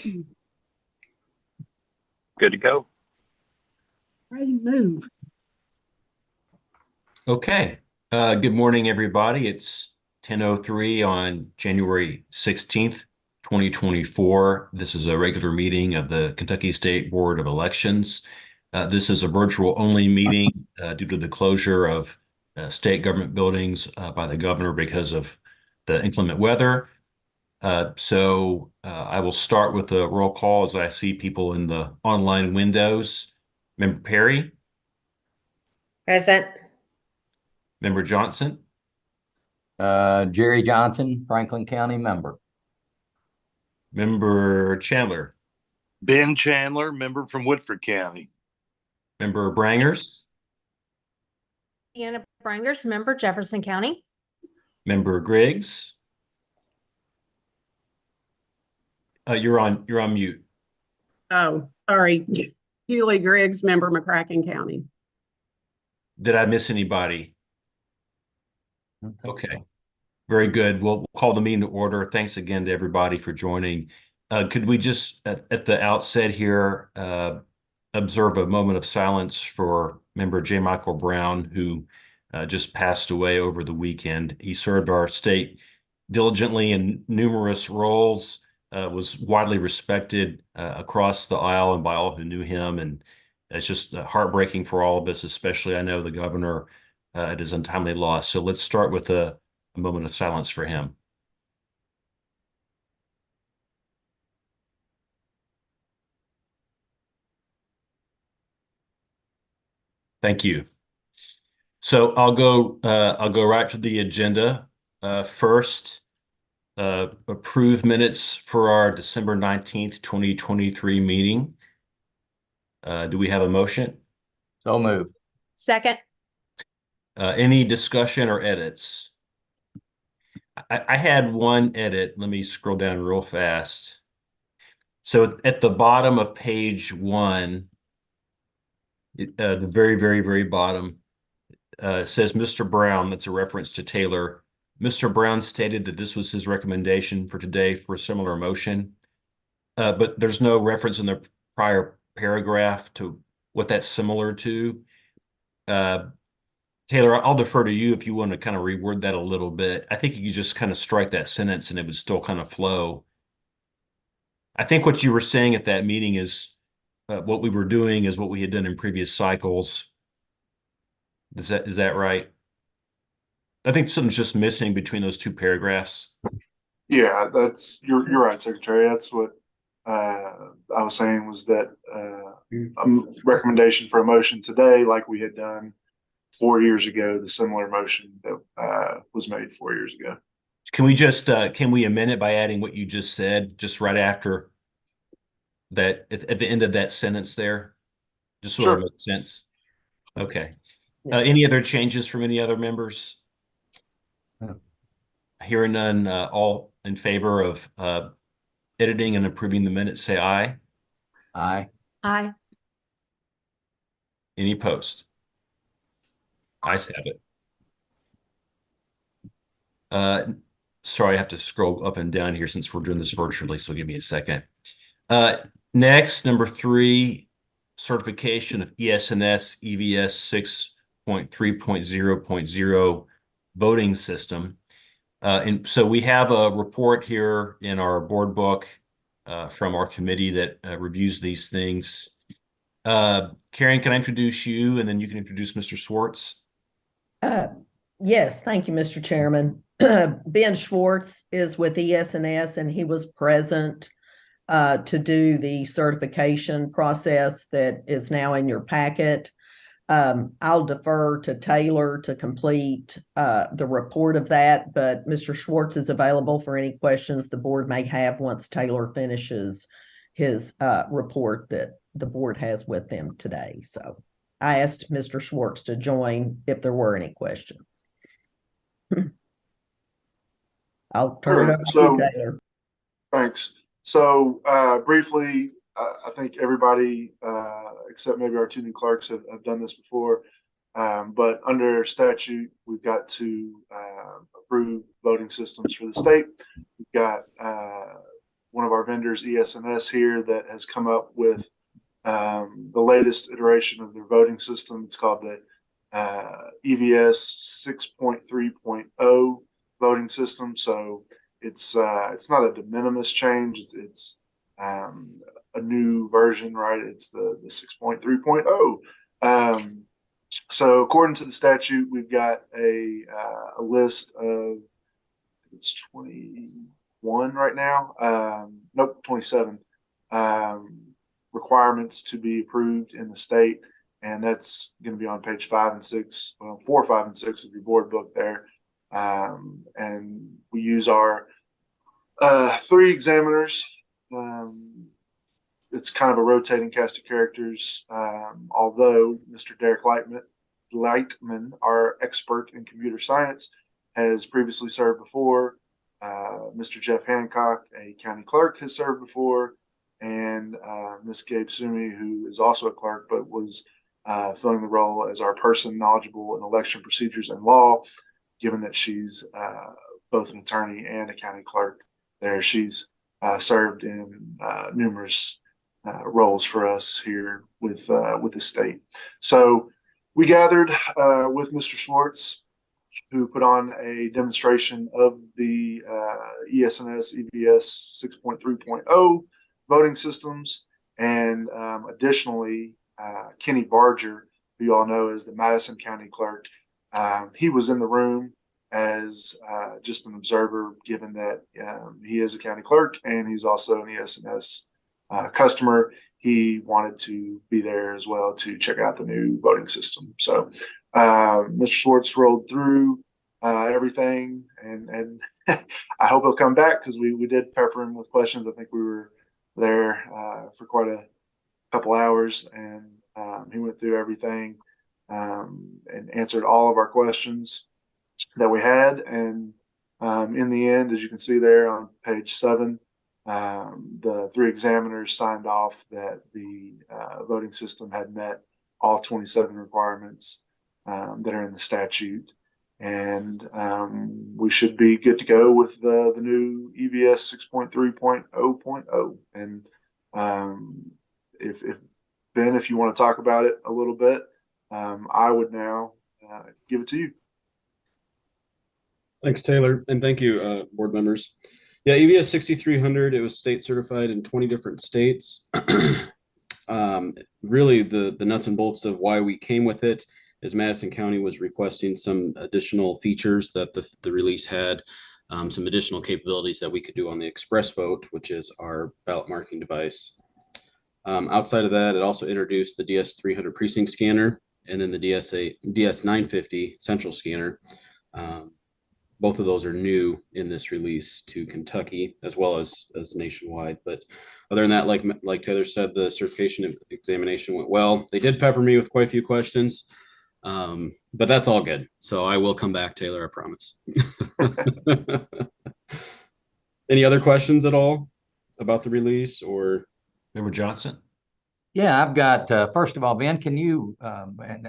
Good to go. Ready, move. Okay. Good morning, everybody. It's 10:03 on January 16th, 2024. This is a regular meeting of the Kentucky State Board of Elections. This is a virtual-only meeting due to the closure of state government buildings by the governor because of the inclement weather. So I will start with the roll call as I see people in the online windows. Member Perry? Present. Member Johnson? Jerry Johnson, Franklin County member. Member Chandler? Ben Chandler, member from Woodford County. Member Brangers? Deanna Brangers, member Jefferson County. Member Griggs? You're on mute. Oh, sorry. Julie Griggs, member McCracken County. Did I miss anybody? Okay, very good. We'll call the meeting to order. Thanks again to everybody for joining. Could we just at the outset here observe a moment of silence for member J. Michael Brown, who just passed away over the weekend. He served our state diligently in numerous roles, was widely respected across the aisle and by all who knew him. And it's just heartbreaking for all of us, especially I know the governor at his untimely loss. So let's start with a moment of silence for him. Thank you. So I'll go right to the agenda. First, approve minutes for our December 19th, 2023 meeting. Do we have a motion? So moved. Second. Any discussion or edits? I had one edit. Let me scroll down real fast. So at the bottom of page 1, the very, very, very bottom, it says Mr. Brown. That's a reference to Taylor. Mr. Brown stated that this was his recommendation for today for a similar motion, but there's no reference in the prior paragraph to what that's similar to. Taylor, I'll defer to you if you want to kind of reword that a little bit. I think you could just kind of strike that sentence and it would still kind of flow. I think what you were saying at that meeting is what we were doing is what we had done in previous cycles. Is that right? I think something's just missing between those two paragraphs. Yeah, you're right, Secretary. That's what I was saying was that a recommendation for a motion today, like we had done 4 years ago, the similar motion that was made 4 years ago. Can we just can we amend it by adding what you just said, just right after that at the end of that sentence there, just so it makes sense? Okay. Any other changes from any other members? Hearing none, all in favor of editing and approving the minutes, say aye. Aye. Aye. Any opposed? Ayes have it. Sorry, I have to scroll up and down here since we're doing this virtually, so give me a second. Next, number 3, certification of ES&S EVS 6.3.0.0 voting system. And so we have a report here in our board book from our committee that reviews these things. Karen, can I introduce you and then you can introduce Mr. Schwartz? Yes, thank you, Mr. Chairman. Ben Schwartz is with ES&S and he was present to do the certification process that is now in your packet. I'll defer to Taylor to complete the report of that, but Mr. Schwartz is available for any questions the board may have once Taylor finishes his report that the board has with them today. So I asked Mr. Schwartz to join if there were any questions. I'll turn it over to Taylor. Thanks. So briefly, I think everybody, except maybe our 2 new clerks, have done this before. But under statute, we've got to approve voting systems for the state. We've got one of our vendors, ES&S here, that has come up with the latest iteration of their voting system. It's called the EVS 6.3.0 voting system. So it's not a de minimis change. It's a new version, right? It's the 6.3.0. So according to the statute, we've got a list of, it's 21 right now. Nope, 27 requirements to be approved in the state. And that's going to be on page 5 and 6, well, 4, 5, and 6 of your board book there. And we use our 3 examiners. It's kind of a rotating cast of characters. Although Mr. Derek Lightman, our expert in computer science, has previously served before. Mr. Jeff Hancock, a county clerk, has served before. And Ms. Gabe Sumi, who is also a clerk, but was filling the role as our person knowledgeable in election procedures and law, given that she's both an attorney and a county clerk there. She's served in numerous roles for us here with the state. So we gathered with Mr. Schwartz, who put on a demonstration of the ES&S EVS 6.3.0 voting systems, and additionally, Kenny Barger, who you all know as the Madison County Clerk. He was in the room as just an observer, given that he is a county clerk and he's also an ES&S customer. He wanted to be there as well to check out the new voting system. So Mr. Schwartz rolled through everything, and I hope he'll come back, because we did pepper him with questions. I think we were there for quite a couple hours, and he went through everything and answered all of our questions that we had. And in the end, as you can see there on page 7, the 3 examiners signed off that the voting system had met all 27 requirements that are in the statute. And we should be good to go with the new EVS 6.3.0.0. And if Ben, if you want to talk about it a little bit, I would now give it to you. Thanks, Taylor, and thank you, board members. Yeah, EVS 6300, it was state certified in 20 different states. Really, the nuts and bolts of why we came with it is Madison County was requesting some additional features that the release had, some additional capabilities that we could do on the Express Vote, which is our ballot marking device. Outside of that, it also introduced the DS300 precinct scanner and then the DS950 central scanner. Both of those are new in this release to Kentucky as well as nationwide. But other than that, like Taylor said, the certification examination went well. They did pepper me with quite a few questions, but that's all good. So I will come back, Taylor, I promise. Any other questions at all about the release or? Member Johnson? Yeah, I've got, first of all, Ben, can you, and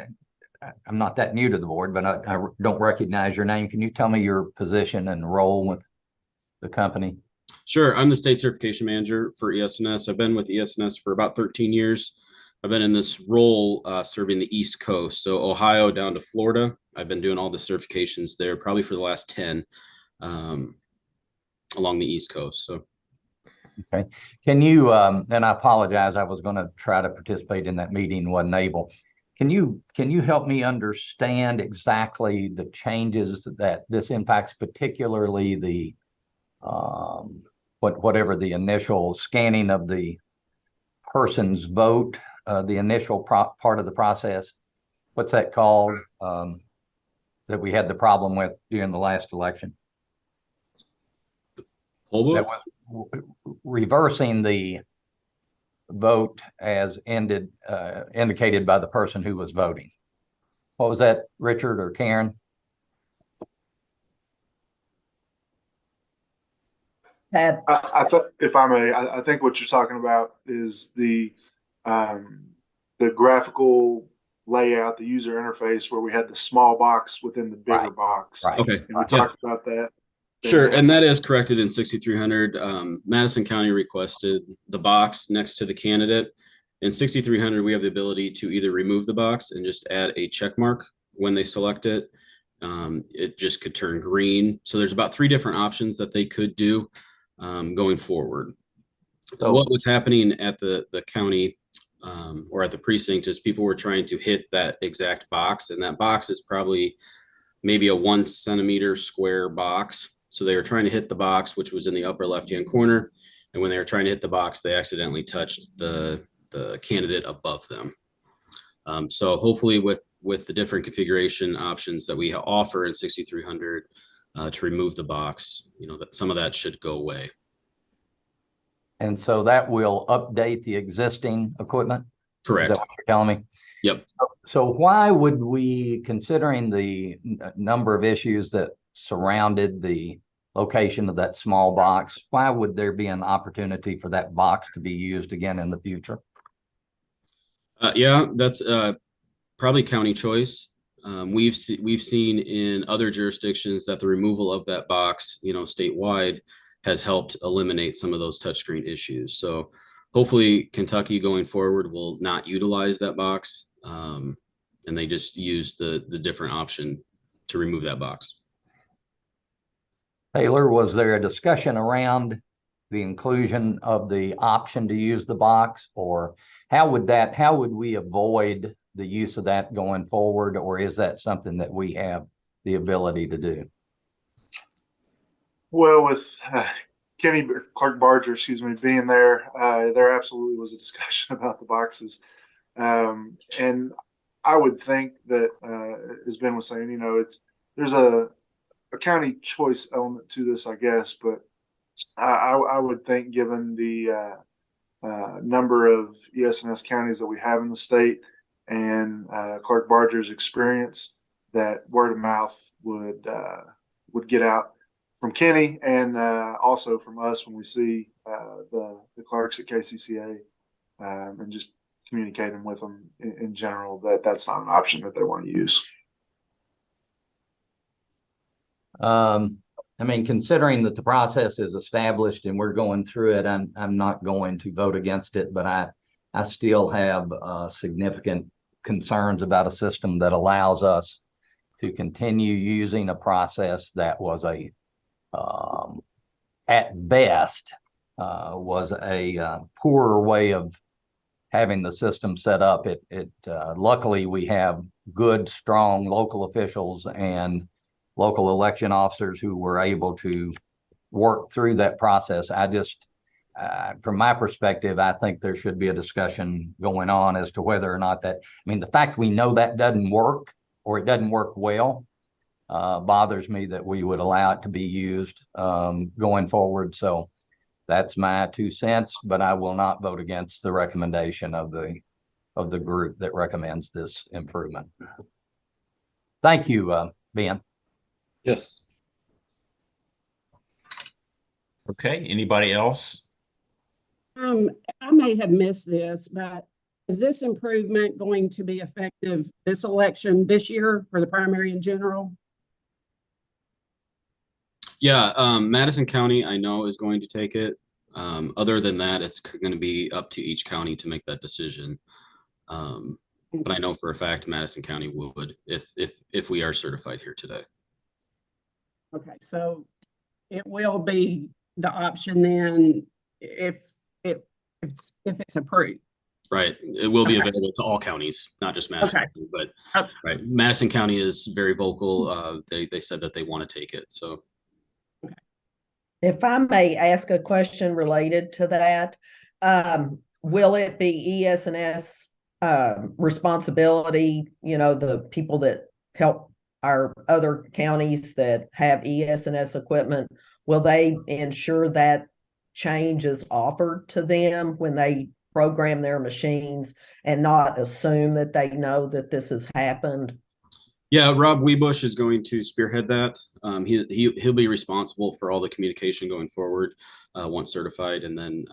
I'm not that new to the board, but I don't recognize your name. Can you tell me your position and role with the company? Sure. I'm the state certification manager for ES&S. I've been with ES&S for about 13 years. I've been in this role serving the East Coast, so Ohio down to Florida. I've been doing all the certifications there probably for the last 10 along the East Coast. So. Okay. Can you, and I apologize, I was going to try to participate in that meeting, wasn't able. Can you help me understand exactly the changes that this impacts, particularly the whatever the initial scanning of the person's vote, the initial part of the process? What's that called? That we had the problem with during the last election? That was reversing the vote as indicated by the person who was voting. What was that, Richard or Karen? I thought, if I may, I think what you're talking about is the graphical layout, the user interface, where we had the small box within the bigger box. Right. Okay. And we talked about that. Sure, and that is corrected in 6300. Madison County requested the box next to the candidate. In 6300, we have the ability to either remove the box and just add a check mark when they select it. It just could turn green. So there's about 3 different options that they could do going forward. So- What was happening at the county or at the precinct is people were trying to hit that exact box, and that box is probably maybe a 1 centimeter square box. So they were trying to hit the box, which was in the upper left-hand corner. And when they were trying to hit the box, they accidentally touched the candidate above them. So hopefully with the different configuration options that we offer in 6300 to remove the box, that some of that should go away. And so that will update the existing equipment? Is Correct. that what you're telling me? Yep. So why would we, considering the number of issues that surrounded the location of that small box, why would there be an opportunity for that box to be used again in the future? Yeah, that's probably county choice. We've seen in other jurisdictions that the removal of that box, statewide, has helped eliminate some of those touchscreen issues. So hopefully Kentucky going forward will not utilize that box, and they just use the different option to remove that box. Taylor, was there a discussion around the inclusion of the option to use the box, or how would we avoid the use of that going forward, or is that something that we have the ability to do? Well, with Clark Barger, being there, there absolutely was a discussion about the boxes. And I would think that, as Ben was saying, there's a county choice element to this, I guess, but I would think, given the number of ES&S counties that we have in the state and Clark Barger's experience, that word of mouth would get out from Kenny and also from us when we see the clerks at KCCA, and just communicating with them in general that that's not an option that they want to use. Considering that the process is established and we're going through it, I'm not going to vote against it, but I still have significant concerns about a system that allows us to continue using a process that was at best was a poorer way of having the system set up. Luckily we have good, strong local officials and local election officers who were able to work through that process. From my perspective, I think there should be a discussion going on as to whether or not the fact we know that doesn't work, or it doesn't work well, bothers me that we would allow it to be used going forward. So that's my 2 cents, but I will not vote against the recommendation of the group that recommends this improvement. Thank you, Ben. Yes. Okay, anybody else? I may have missed this, but is this improvement going to be effective this election this year for the primary and general? Yeah, Madison County, I know, is going to take it. Other than that, it's going to be up to each county to make that decision. But I know for a fact Madison County would, if we are certified here today. Okay, so it will be the option then if it's approved. Right. It will be available to all counties, not just Madison County, but right. Madison County is very vocal. They said that they want to take it. So If I may ask a question related to that, will it be ES&S responsibility, the people that help our other counties that have ES&S equipment, will they ensure that change is offered to them when they program their machines and not assume that they know that this has happened? yeah, Rob Webush is going to spearhead that. He'll be responsible for all the communication going forward once certified, and then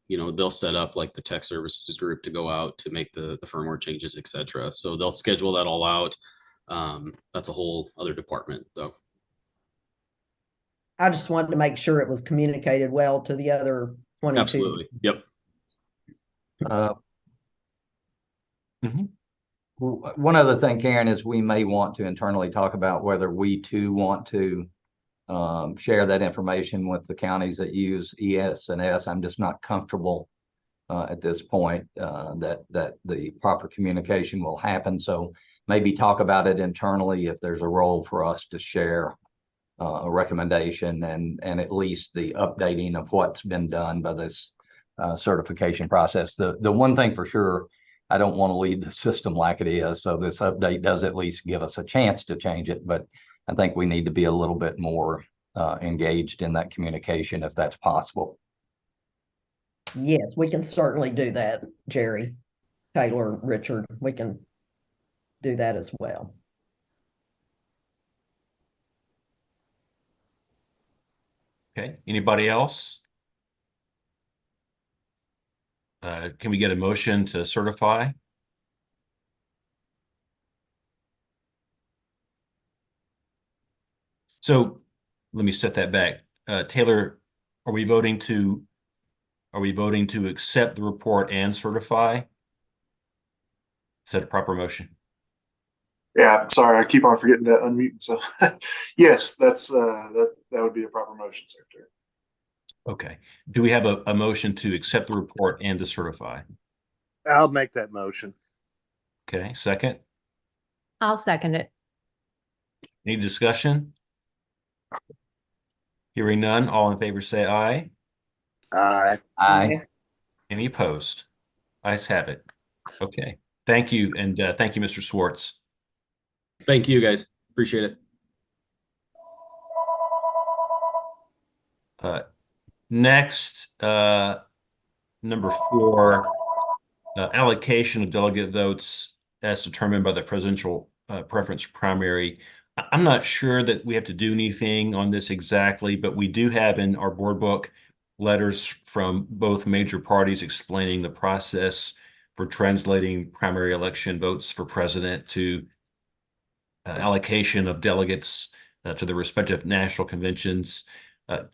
they'll set up like the tech services group to go out to make the firmware changes, etc. So they'll schedule that all out. That's a whole other department, though. I just wanted to make sure it was communicated well to the other 22. Absolutely. Yep. One other thing, Karen, is we may want to internally talk about whether we too want to share that information with the counties that use ES&S. I'm just not comfortable at this point that the proper communication will happen. So maybe talk about it internally if there's a role for us to share a recommendation and at least the updating of what's been done by this certification process. The one thing for sure, I don't want to leave the system like it is. So this update does at least give us a chance to change it, but I think we need to be a little bit more engaged in that communication if that's possible. Yes, we can certainly do that, Jerry, Taylor, Richard. We can do that as well. Okay, anybody else? Can we get a motion to certify? So let me set that back. Taylor, are we voting to accept the report and certify? Is that a proper motion? Yeah, sorry, I keep on forgetting to unmute. So yes, that's that would be a proper motion, Secretary. Okay. Do we have a motion to accept the report and to certify? I'll make that motion. Okay, second. I'll second it. Any discussion? Hearing none, all in favor say aye. Aye. Aye. Any opposed? Ayes have it. Okay. Thank you. And thank you, Mr. Swartz. Thank you, guys. Appreciate it. Next, number 4, allocation of delegate votes as determined by the presidential preference primary. I'm not sure that we have to do anything on this exactly, but we do have in our board book letters from both major parties explaining the process for translating primary election votes for president to allocation of delegates to the respective national conventions.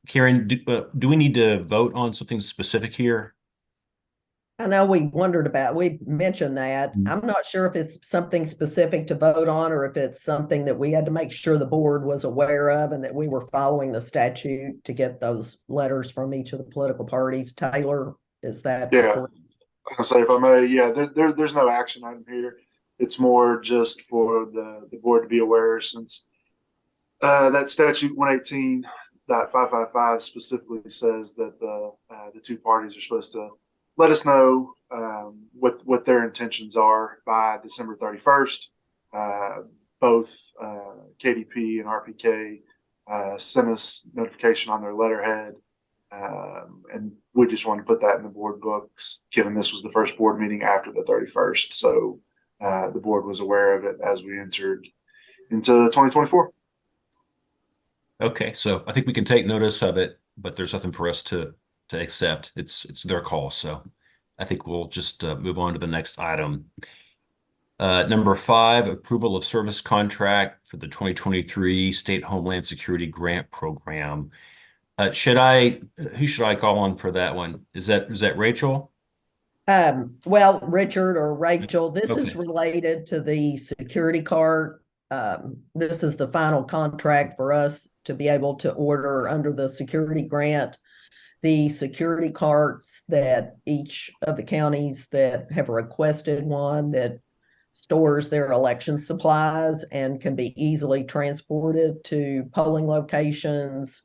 Karen, do we need to vote on something specific here? I know we mentioned that. I'm not sure if it's something specific to vote on or if it's something that we had to make sure the board was aware of and that we were following the statute to get those letters from each of the political parties. Taylor, is that? Yeah. I'll say if I may, yeah, there's no action item here. It's more just for the board to be aware, since that statute 118.555 specifically says that the two parties are supposed to let us know what their intentions are by December 31st. Both KDP and RPK sent us notification on their letterhead. And we just want to put that in the board books, given this was the first board meeting after the 31st. So the board was aware of it as we entered into 2024. Okay, so I think we can take notice of it, but there's nothing for us to accept. It's their call. So I think we'll just move on to the next item. Number 5, approval of service contract for the 2023 State Homeland Security Grant Program. Who should I call on for that one? Is that Rachel? Well, Richard or Rachel, this Okay. is related to the security card. This is the final contract for us to be able to order under the security grant the security carts that each of the counties that have requested one that stores their election supplies and can be easily transported to polling locations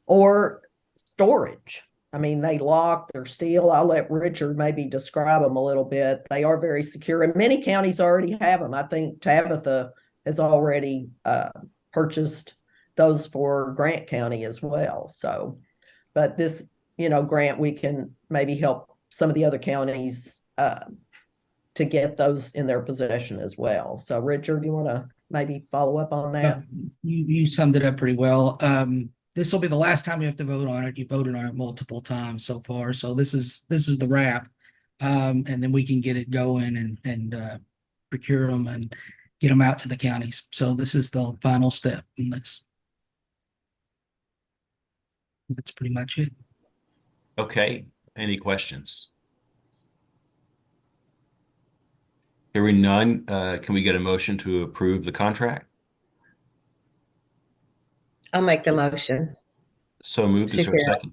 or storage. I mean, they lock, they're steel. I'll let Richard maybe describe them a little bit. They are very secure, and many counties already have them. I think Tabitha has already purchased those for Grant County as well. So, but this, grant, we can maybe help some of the other counties to get those in their possession as well. So, Richard, you want to maybe follow up on that? You summed it up pretty well. This will be the last time you have to vote on it. You voted on it multiple times so far. So this is the wrap. And then we can get it going and procure them and get them out to the counties. So this is the final step in this. That's pretty much it. Okay, any questions? Hearing none, can we get a motion to approve the contract? I'll make the motion. So moved. Is there a Shakira.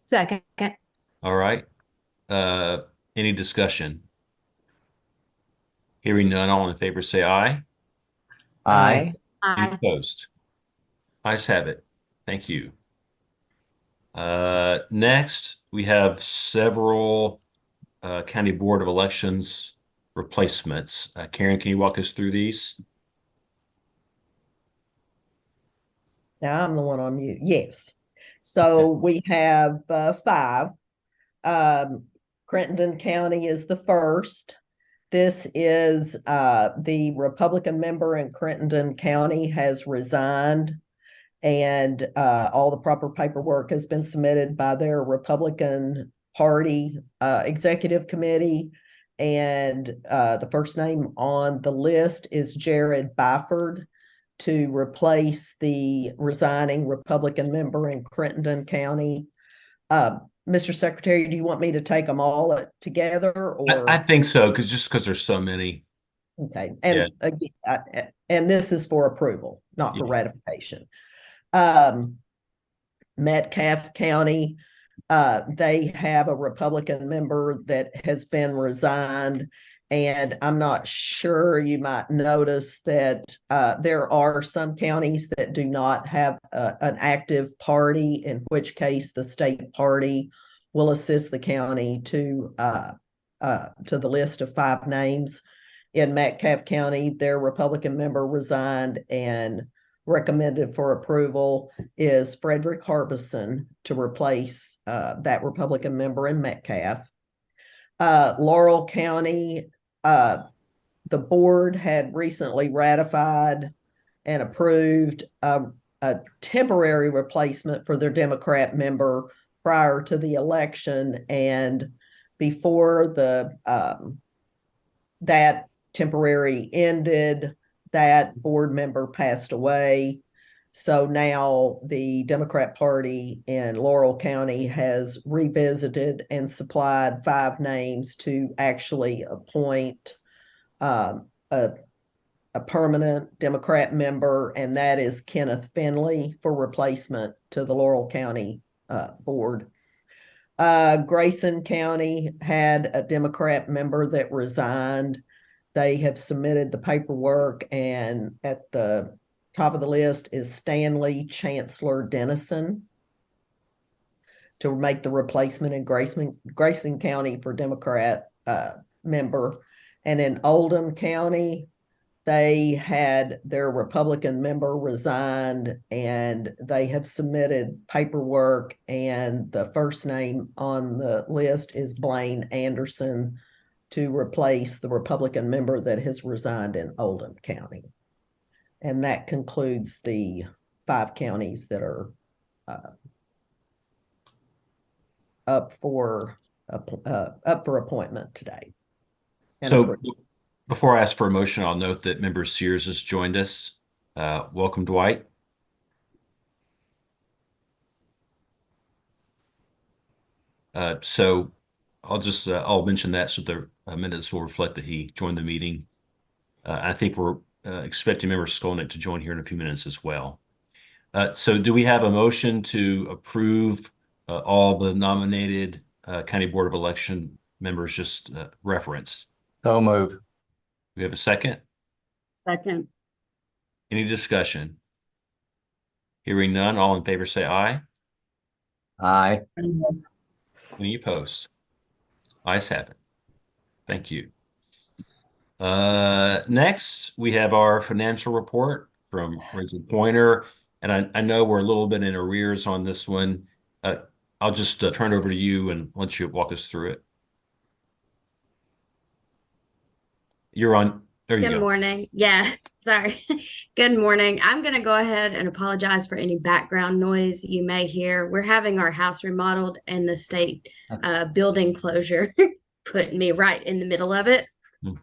second? Second. All right. Any discussion? Hearing none, all in favor say aye. Aye. Any Aye. opposed? Ayes have it. Thank you. Next, we have several County Board of Elections replacements. Karen, can you walk us through these? Now I'm the one on mute. Yes. So we have 5. Crittenden County is the first. This is the Republican member in Crittenden County has resigned, and all the proper paperwork has been submitted by their Republican Party executive committee. And the first name on the list is Jared Byford to replace the resigning Republican member in Crittenden County. Mr. Secretary, do you want me to take them all together, or? I think so, because there's so many. Okay, and again, and this is for approval, not for ratification. Metcalfe County, they have a Republican member that has been resigned, and I'm not sure, you might notice that there are some counties that do not have an active party, in which case the state party will assist the county to the list of 5 names. In Metcalfe County, their Republican member resigned, and recommended for approval is Frederick Harbison to replace that Republican member in Metcalfe. Laurel County, the board had recently ratified and approved a temporary replacement for their Democrat member prior to the election, and before the that temporary ended, that board member passed away. So now the Democrat Party in Laurel County has revisited and supplied 5 names to actually appoint a permanent Democrat member, and that is Kenneth Finley for replacement to the Laurel County board. Grayson County had a Democrat member that resigned. They have submitted the paperwork, and at the top of the list is Stanley Chancellor Dennison to make the replacement in Grayson County for Democrat member. And in Oldham County, they had their Republican member resigned, and they have submitted paperwork, and the first name on the list is Blaine Anderson to replace the Republican member that has resigned in Oldham County. And that concludes the 5 counties that are up for appointment today. So before I ask for a motion, I'll note that member Sears has joined us. Welcome, Dwight. So I'll mention that so the minutes will reflect that he joined the meeting. I think we're expecting member Skolnick to join here in a few minutes as well. So do we have a motion to approve all the nominated County Board of Election members just referenced? So move. We have a second? Second. Any discussion? Hearing none, all in favor say aye. Aye. Any opposed? Ayes have it. Thank you. Next, we have our financial report from Rachel Pointer. And I know we're a little bit in arrears on this one. I'll just turn it over to you and let you walk us through it. You're on. There you go. Good morning. Yeah, sorry. Good morning. I'm going to go ahead and apologize for any background noise you may hear. We're having our house remodeled, and the state building closure put me right in the middle of it.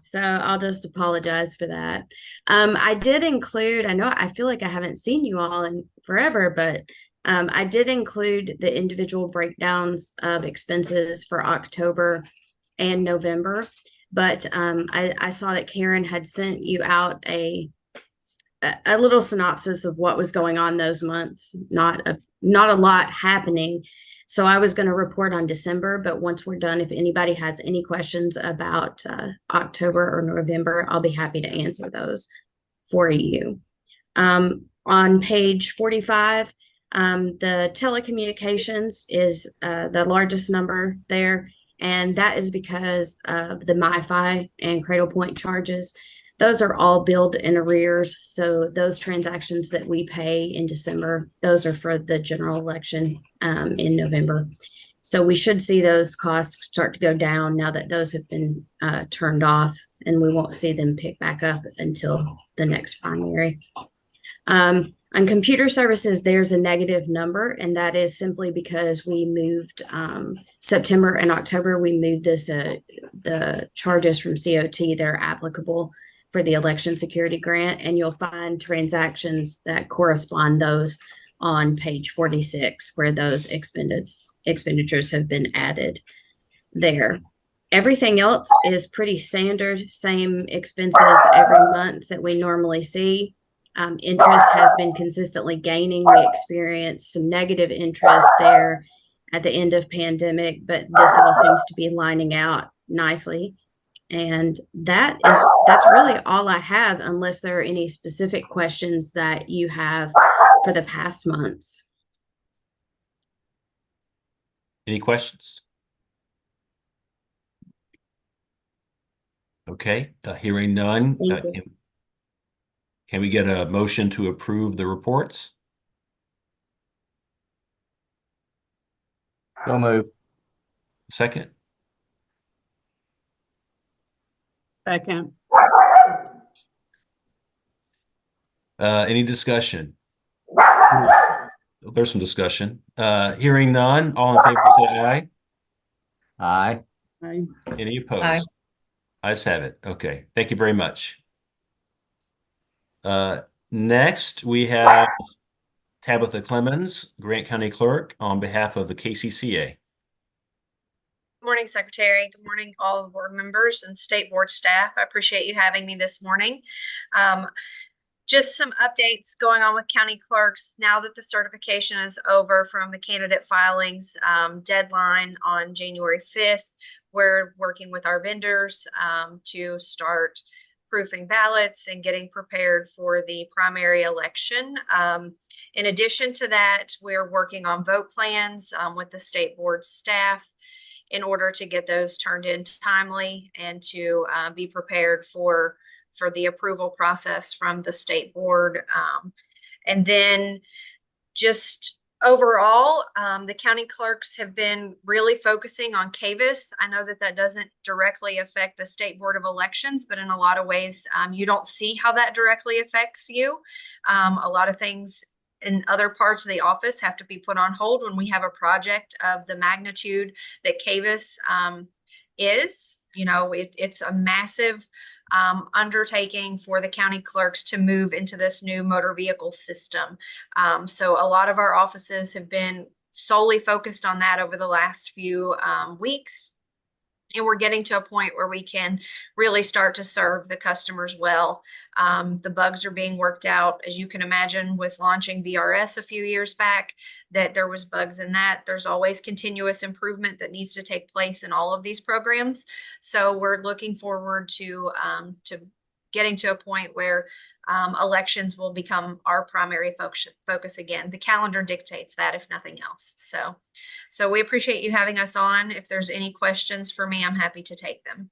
So I'll just apologize for that. I did include, I feel like I haven't seen you all in forever, but I did include the individual breakdowns of expenses for October and November. But I saw that Karen had sent you out a little synopsis of what was going on those months. Not a lot happening. So I was going to report on December, but once we're done, if anybody has any questions about October or November, I'll be happy to answer those for you. On page 45, the telecommunications is the largest number there, and that is because of the MiFi and Cradle Point charges. Those are all billed in arrears, so those transactions that we pay in December, those are for the general election in November. So we should see those costs start to go down now that those have been turned off, and we won't see them pick back up until the next primary. On computer services, there's a negative number, and that is simply because we moved September and October, we moved the charges from COT that are applicable for the election security grant, and you'll find transactions that correspond those on page 46 where those expenditures have been added there. Everything else is pretty standard, same expenses every month that we normally see. Interest has been consistently gaining. We experienced some negative interest there at the end of pandemic, but this all seems to be lining out nicely. And that's really all I have, unless there are any specific questions that you have for the past months. Any questions? Okay, hearing none. Can we get a motion to approve the reports? So move. Second. Second. Any discussion? There's some discussion. Hearing none, all in favor say aye. Aye. Aye. Any opposed? Aye. Ayes have it. Okay, thank you very much. Next, we have Tabitha Clemens, Grant County Clerk, on behalf of the KCCA. Good morning, Secretary. Good morning, all the board members and state board staff. I appreciate you having me this morning. Just some updates going on with county clerks now that the certification is over from the candidate filings deadline on January 5th. We're working with our vendors to start proofing ballots and getting prepared for the primary election. In addition to that, we're working on vote plans with the state board staff in order to get those turned in timely and to be prepared for the approval process from the state board. And then just overall, the county clerks have been really focusing on CAVIS. I know that doesn't directly affect the State Board of Elections, but in a lot of ways, you don't see how that directly affects you. A lot of things in other parts of the office have to be put on hold when we have a project of the magnitude that CAVIS is. You know, it's a massive undertaking for the county clerks to move into this new motor vehicle system. So a lot of our offices have been solely focused on that over the last few weeks. And we're getting to a point where we can really start to serve the customers well. The bugs are being worked out, as you can imagine, with launching VRS a few years back, that there was bugs in that. There's always continuous improvement that needs to take place in all of these programs. So we're looking forward to getting to a point where elections will become our primary focus again. The calendar dictates that, if nothing else. So we appreciate you having us on. If there's any questions for me, I'm happy to take them.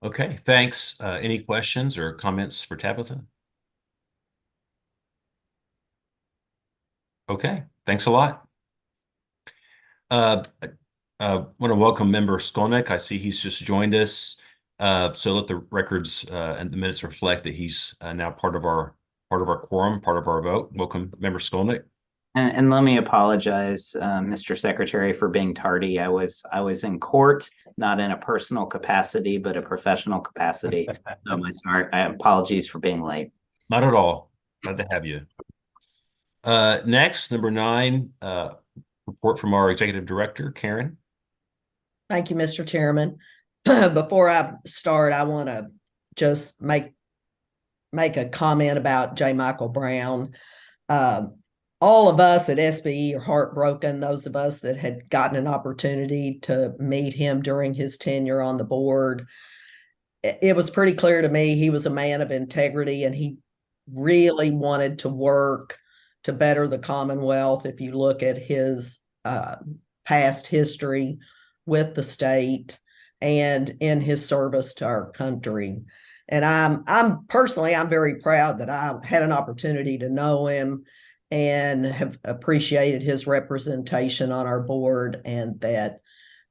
Okay, thanks. Any questions or comments for Tabitha? Okay, thanks a lot. I want to welcome Member Skolnick. I see he's just joined us. So let the records and the minutes reflect that he's now part of our quorum, part of our vote. Welcome, Member Skolnick. And let me apologize, Mr. Secretary, for being tardy. I was in court, not in a personal capacity, but a professional capacity. So my apologies for being late. Not at all. Glad to have you. Next, number 9, report from our executive director, Karen. Thank you, Mr. Chairman. Before I start, I want to just make a comment about J. Michael Brown. All of us at SBE are heartbroken, those of us that had gotten an opportunity to meet him during his tenure on the board. It was pretty clear to me he was a man of integrity, and he really wanted to work to better the Commonwealth. If you look at his past history with the state and in his service to our country. And I'm personally very proud that I had an opportunity to know him and have appreciated his representation on our board, and that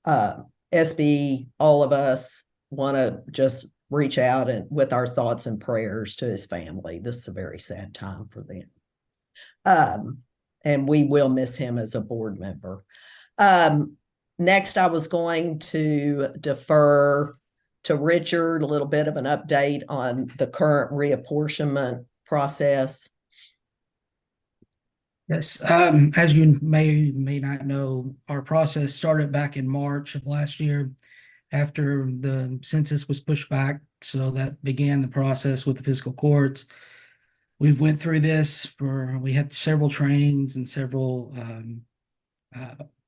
SBE, all of us, want to just reach out and with our thoughts and prayers to his family. This is a very sad time for them. And we will miss him as a board member. Next, I was going to defer to Richard a little bit of an update on the current reapportionment process. Yes, as you may not know, our process started back in March of last year after the census was pushed back. So that began the process with the fiscal courts. We've went through this we had several trainings and several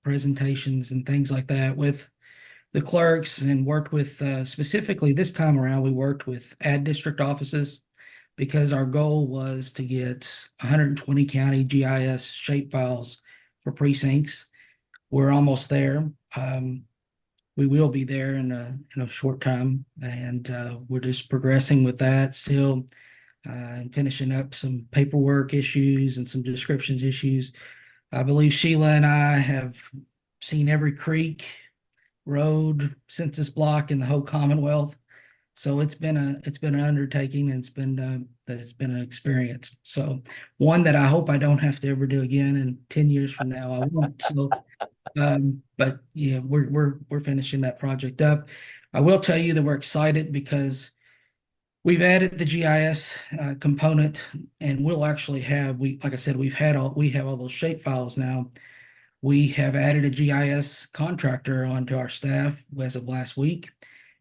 presentations and things like that with the clerks, and worked with specifically this time around, we worked with ad district offices, because our goal was to get 120 county GIS shapefiles for precincts. We're almost there. We will be there in a short time, and we're just progressing with that still, and finishing up some paperwork issues and some descriptions issues. I believe Sheila and I have seen every creek, road, census block in the whole Commonwealth. So it's been an undertaking, and it's been an experience. So one that I hope I don't have to ever do again, and 10 years from now I won't. So, but yeah, we're finishing that project up. I will tell you that we're excited because we've added the GIS component, and we'll actually have, like I said, we have all those shape files now. We have added a GIS contractor onto our staff as of last week.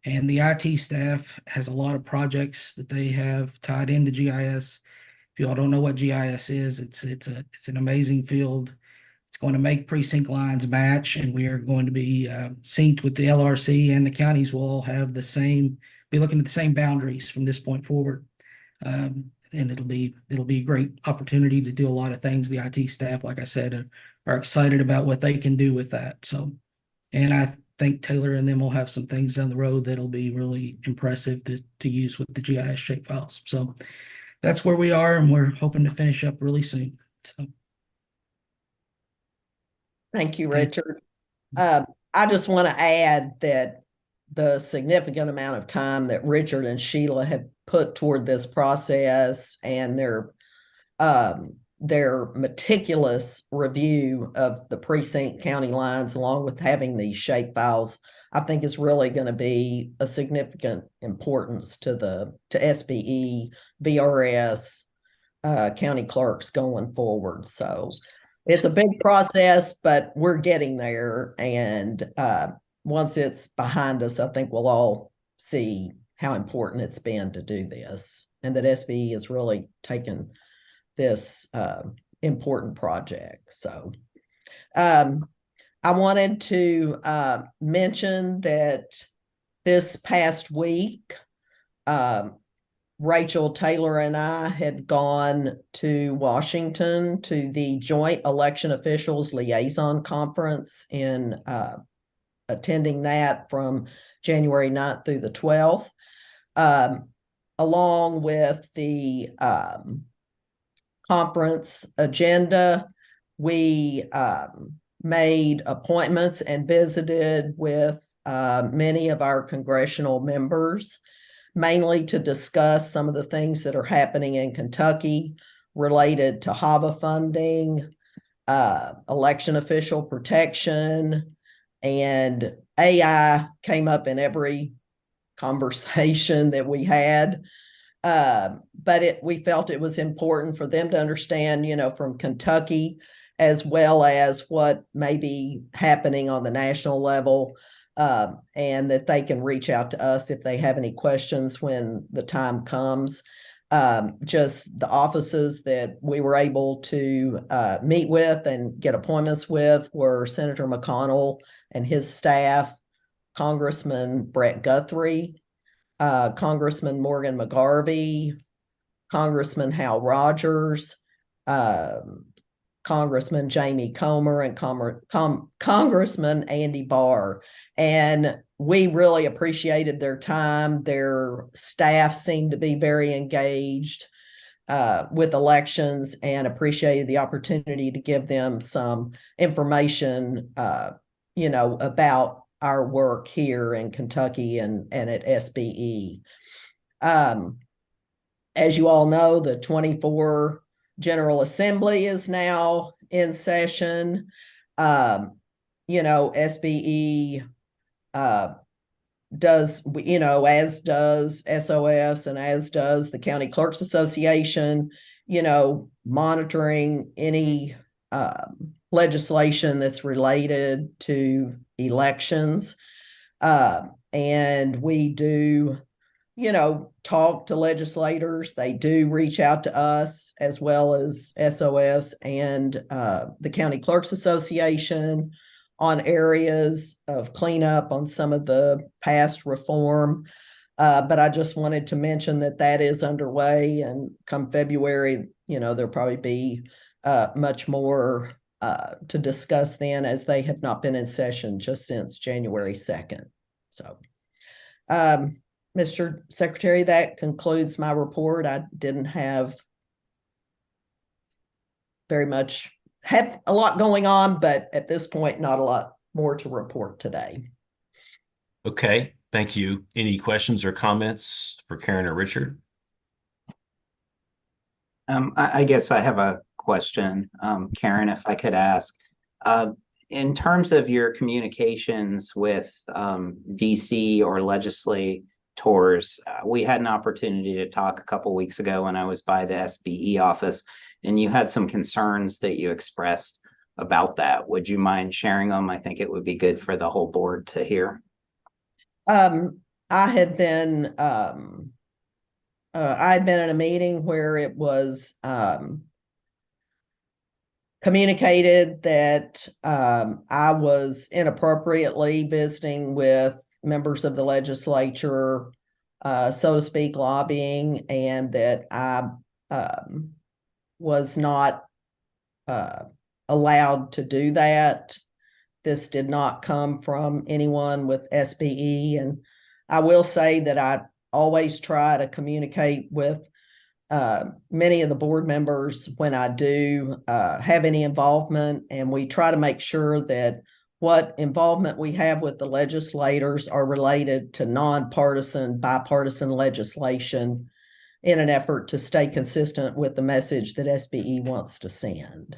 And the IT staff has a lot of projects that they have tied into GIS. If you all don't know what GIS is, it's an amazing field. It's going to make precinct lines match, and we are going to be synced with the LRC, and the counties will all have be looking at the same boundaries from this point forward. And it'll be a great opportunity to do a lot of things. The IT staff, like I said, are excited about what they can do with that. So, and I think Taylor and them will have some things down the road that'll be really impressive to use with the GIS shapefiles. So that's where we are, and we're hoping to finish up really soon. So. Thank you, Richard. I just want to add that the significant amount of time that Richard and Sheila have put toward this process, and their meticulous review of the precinct county lines, along with having these shape files, I think is really going to be a significant importance to SBE, VRS, county clerks going forward. So it's a big process, but we're getting there. And once it's behind us, I think we'll all see how important it's been to do this, and that SBE has really taken this important project. So I wanted to mention that this past week, Rachel Taylor and I had gone to Washington to the Joint Election Officials Liaison Conference, in attending that from January 9th through the 12th, along with the conference agenda. We made appointments and visited with many of our congressional members, mainly to discuss some of the things that are happening in Kentucky related to HAVA funding, election official protection, and AI came up in every conversation that we had. But we felt it was important for them to understand, from Kentucky, as well as what may be happening on the national level, and that they can reach out to us if they have any questions when the time comes. Just the offices that we were able to meet with and get appointments with were Senator McConnell and his staff, Congressman Brett Guthrie, Congressman Morgan McGarvey, Congressman Hal Rogers, Congressman Jamie Comer, and Congressman Andy Barr. And we really appreciated their time. Their staff seemed to be very engaged with elections, and appreciated the opportunity to give them some information, about our work here in Kentucky and at SBE. As you all know, the 24 General Assembly is now in session. SBE does, as does SOS and as does the County Clerks Association, monitoring any legislation that's related to elections. And we do, talk to legislators. They do reach out to us, as well as SOS and the County Clerks Association, on areas of cleanup on some of the past reform. But I just wanted to mention that is underway, and come February, there'll probably be much more to discuss then, as they have not been in session just since January 2nd. So, Mr. Secretary, that concludes my report. I didn't have have a lot going on, but at this point, not a lot more to report today. Okay, thank you. Any questions or comments for Karen or Richard? I guess I have a question, Karen, if I could ask. In terms of your communications with DC or legislators, we had an opportunity to talk a couple weeks ago when I was by the SBE office, and you had some concerns that you expressed about that. Would you mind sharing them? I think it would be good for the whole board to hear. I had been in a meeting where it was communicated that I was inappropriately visiting with members of the legislature, so to speak, lobbying, and that I was not allowed to do that. This did not come from anyone with SBE. And I will say that I always try to communicate with many of the board members when I do have any involvement, and we try to make sure that what involvement we have with the legislators are related to nonpartisan, bipartisan legislation, in an effort to stay consistent with the message that SBE wants to send.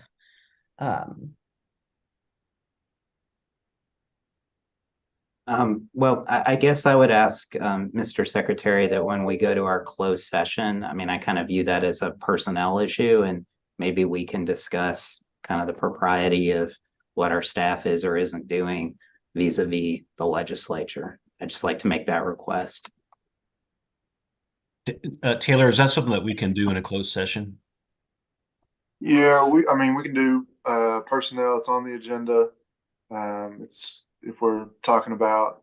Well, I guess I would ask Mr. Secretary that when we go to our closed session, I mean, I kind of view that as a personnel issue, and maybe we can discuss kind of the propriety of what our staff is or isn't doing vis-a-vis the legislature. I'd just like to make that request. Taylor, is that something that we can do in a closed session? Yeah, we can do personnel. It's on the agenda. It's if we're talking about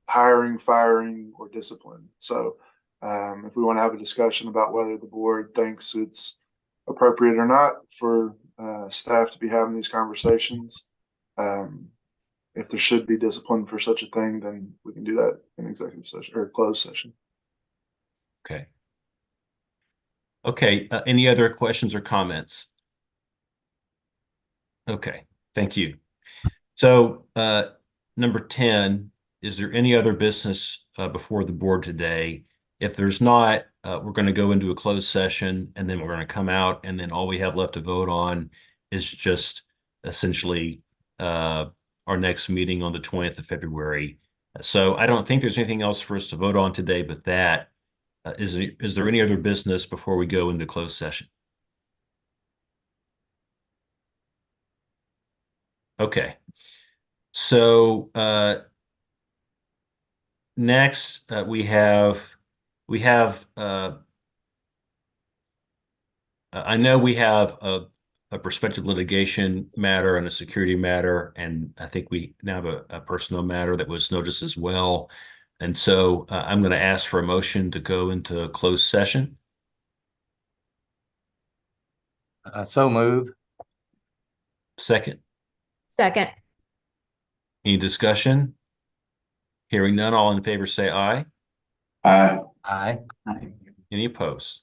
hiring, firing, or discipline. So if we want to have a discussion about whether the board thinks it's appropriate or not for staff to be having these conversations, if there should be discipline for such a thing, then we can do that in executive session or closed session. Okay. Okay, any other questions or comments? Okay, thank you. So number 10, is there any other business before the board today? If there's not, we're going to go into a closed session, and then we're going to come out, and then all we have left to vote on is just essentially our next meeting on the 20th of February. So I don't think there's anything else for us to vote on today but that. Is there any other business before we go into closed session? Okay. So next we have I know we have a prospective litigation matter and a security matter, and I think we now have a personal matter that was noticed as well. And so I'm going to ask for a motion to go into closed session. So move. Second. Second. Any discussion? Hearing none, all in favor say aye. Aye. Aye. Any opposed?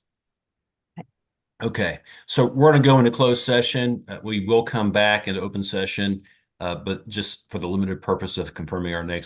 Okay, so we're going to go into closed session. We will come back into open session, but just for the limited purpose of confirming our next